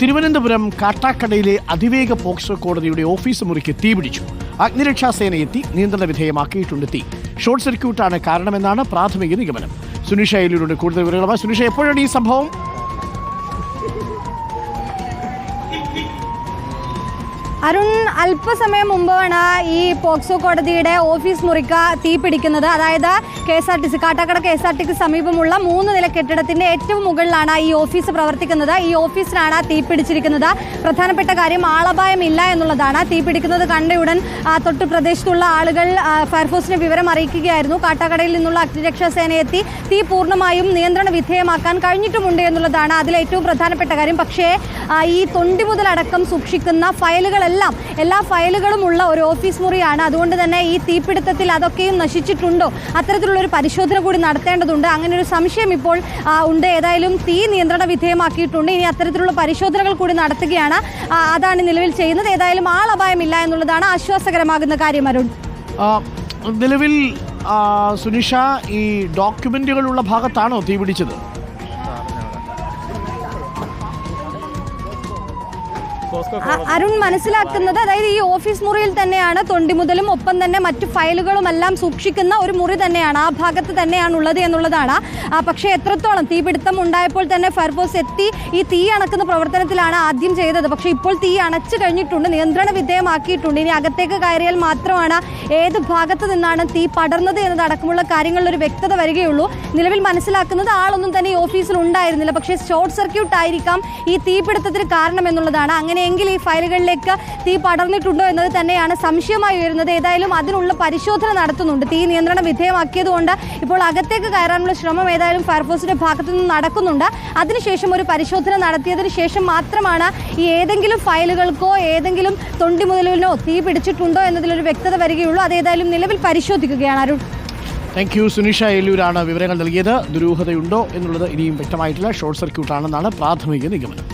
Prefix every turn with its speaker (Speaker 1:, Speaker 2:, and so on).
Speaker 1: തിരുവനന്തപുരം കാട്ടാക്കടയിലെ അതിവേഗ പോക്സോ കോടതിയുടെ ഓഫീസ് മുറിക്ക് തീപിടിച്ചു. അഗ്നിരക്ഷാസേന എത്തി നിയന്ത്രണ വിധേയമാക്കിയിട്ടുണ്ട്. തീ ഷോർട്ട് സർക്യൂട്ടാണ് കാരണമെന്നാണ് പ്രാഥമിക നിഗമനം. സുനിഷ അയിലൂരിന്റെ കൂടുതൽ വിവരങ്ങളുമായി. സുനിഷ, എപ്പോഴാണ് ഈ സംഭവം?
Speaker 2: അരുൺ, അല്പസമയം മുമ്പാണ് ഈ പോക്സോ കോടതിയുടെ ഓഫീസ് മുറിക്ക് തീ പിടിക്കുന്നത്. അതായത് KSRTC കാട്ടാക്കട KSRTC സമീപമുള്ള 3 നില കെട്ടിടത്തിന്റെ ഏറ്റവും മുകളിലാണ് ഈ ഓഫീസ് പ്രവർത്തിക്കുന്നത്. ഈ ഓഫീസിലാണ് തീ പിടിച്ചിരിക്കുന്നത്. പ്രധാനപ്പെട്ട കാര്യം ആളപായമില്ല എന്നുള്ളതാണ്. തീ പിടിക്കുന്നത് കണ്ടയുടൻ തൊട്ട് പ്രദേശത്തുള്ള ആളുകൾ ഫയർഫോഴ്സിനെ വിവരം അറിയിക്കുകയായിരുന്നു. കാട്ടാക്കടയിൽ നിന്നുള്ള അഗ്നിരക്ഷാസേന എത്തി തീ പൂർണ്ണമായും നിയന്ത്രണ വിധേയമാക്കാൻ കഴിഞ്ഞിട്ടുമുണ്ട് എന്നുള്ളതാണ് അതിലേറ്റവും പ്രധാനപ്പെട്ട കാര്യം. പക്ഷേ ഈ തൊണ്ടി മുതലടക്കം സൂക്ഷിക്കുന്ന എല്ലാ ഫയലുകളും ഉള്ള ഒരു ഓഫീസ് മുറിയാണ്. അതുകൊണ്ട് തന്നെ ഈ തീപിടുത്തത്തിൽ അതൊക്കെയും നശിച്ചിട്ടുണ്ടോ, അത്തരത്തിലുള്ളൊരു പരിശോധന കൂടി നടത്തേണ്ടതുണ്ട്. അങ്ങനെ ഒരു സംശയം ഇപ്പോൾ ഉണ്ട്. ഏതായാലും തീ നിയന്ത്രണ വിധേയമാക്കിയിട്ടുണ്ട്. ഇനി അത്തരത്തിലുള്ള പരിശോധനകൾ കൂടി നടത്തുകയാണ്. അതാണ് നിലവിൽ ചെയ്യുന്നത്. ഏതായാലും ആളപായമില്ല എന്നുള്ളതാണ് ആശ്വാസകരമാകുന്ന കാര്യം. അരുൺ,
Speaker 1: നിലവിൽ സുനിഷ, ഈ ഡോക്യുമെന്റുകളുള്ള ഭാഗത്താണോ തീ പിടിച്ചത്?
Speaker 2: അരുൺ, മനസ്സിലാക്കുന്നത് അതായത് ഈ ഓഫീസ് മുറിയിൽ തന്നെയാണ് തൊണ്ടി മുതലും ഒപ്പം തന്നെ മറ്റു ഫയലുകളും എല്ലാം സൂക്ഷിക്കുന്ന ഒരു മുറി തന്നെയാണ്. ആ ഭാഗത്ത് തന്നെയാണ് ഉള്ളത് എന്നുള്ളതാണ്. പക്ഷേ എത്രത്തോളം തീപിടുത്തം ഉണ്ടായപ്പോൾ തന്നെ ഫയർഫോഴ്സ് എത്തി ഈ തീ അണക്കുന്ന പ്രവർത്തനത്തിലാണ് ആദ്യം ചെയ്തത്. പക്ഷേ ഇപ്പോൾ തീ അണച്ചു കഴിഞ്ഞിട്ടുണ്ട്, നിയന്ത്രണ വിധേയമാക്കിയിട്ടുണ്ട്. ഇനി അകത്തേക്ക് കയറിയാൽ മാത്രമാണ് ഏത് ഭാഗത്ത് നിന്നാണ് തീ പടർന്നത് എന്നതടക്കമുള്ള കാര്യങ്ങളിലൊരു വ്യക്തത വരികയുള്ളൂ. നിലവിൽ മനസ്സിലാക്കുന്നത് ആളൊന്നും തന്നെ ഈ ഓഫീസിൽ ഉണ്ടായിരുന്നില്ല. പക്ഷേ ഷോർട്ട് സർക്യൂട്ട് ആയിരിക്കാം ഈ തീപിടുത്തത്തിന് കാരണം എന്നുള്ളതാണ്. അങ്ങനെയെങ്കിൽ ഈ ഫയലുകളിലേക്ക് തീ പടർന്നിട്ടുണ്ടോ എന്നത് തന്നെയാണ് സംശയമായി ഉയരുന്നത്. ഏതായാലും അതിനുള്ള പരിശോധന നടത്തുന്നുണ്ട്. തീ നിയന്ത്രണ വിധേയമാക്കിയതുകൊണ്ട് ഇപ്പോൾ അകത്തേക്ക് കയറാനുള്ള ശ്രമം ഏതായാലും ഫയർഫോഴ്സിന്റെ ഭാഗത്തു നിന്ന് നടക്കുന്നുണ്ട്. അതിനുശേഷം ഒരു പരിശോധന നടത്തിയതിനു ശേഷം മാത്രമാണ് ഈ ഏതെങ്കിലും ഫയലുകൾക്കോ ഏതെങ്കിലും തൊണ്ടി മുതലിനോ തീ പിടിച്ചിട്ടുണ്ടോ എന്നതിലൊരു വ്യക്തത വരികയുള്ളൂ. അതേതായാലും നിലവിൽ പരിശോധിക്കുകയാണ്. Arun,
Speaker 1: thank you. സുനിഷ അയിലൂരാണ് വിവരങ്ങൾ നൽകിയത്. ദുരൂഹതയുണ്ടോ എന്നുള്ളത് ഇനിയും വ്യക്തമായിട്ടില്ല. ഷോർട്ട് സർക്യൂട്ടാണെന്നാണ് പ്രാഥമിക നിഗമനം.